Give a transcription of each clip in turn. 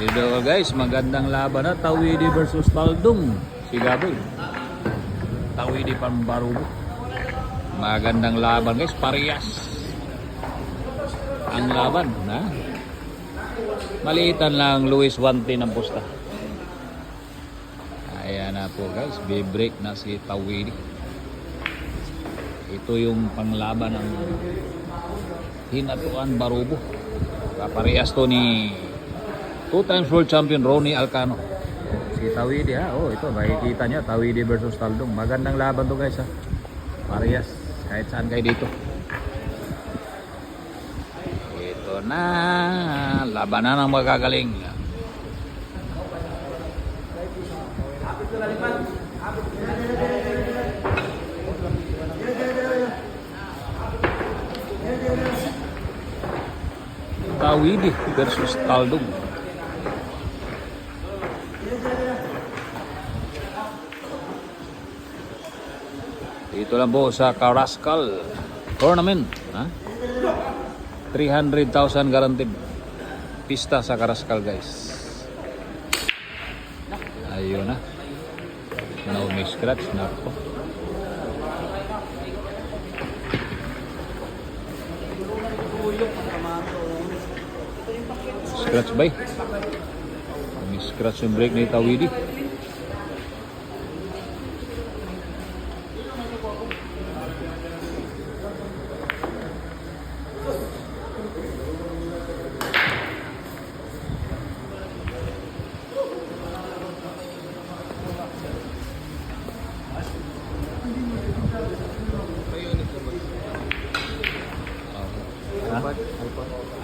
Ito guys, magandang laban na. Tawidi versus Taldong. Si Gaboy. Tawidi Pambarubo. Magandang laban guys, parehas. Ang laban, ha? Maliitan lang Luis Wante ng pusta. Ayan na po guys, be-break na si Tawidi. Ito yung panglaban ng Hinatuan Barubo. Kaparehas to ni 2 times world champion Ronnie Alcano. Si Tawidi ha. Oh, ito makikita niya Tawidi versus Taldong. Magandang laban to guys ha. Parehas kahit saan kayo dito. Ito na labanan ng magagaling. Tawidi versus Taldong. Ito lang po sa Karaskal Tournament, ha? 300,000 guaranteed pista sa Karaskal guys. Ayun na. No may scratch na po. Scratch bay. May scratch yung brake ni Tawidi.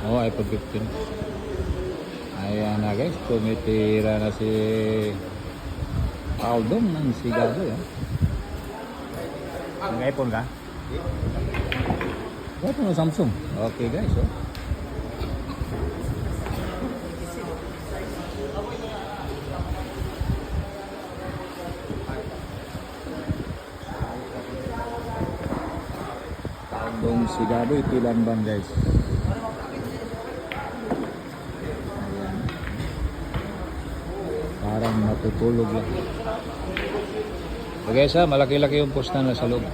Oh, iPhone 15. Ayan na guys, tumitira na si Taldong ng sigado yan. Ang iPhone ka? Ito na Samsung. Okay guys, oh. Taldong sigado itilan bang guys. Parang matutulog lang. So guys ha, malaki-laki yung posta na sa loob.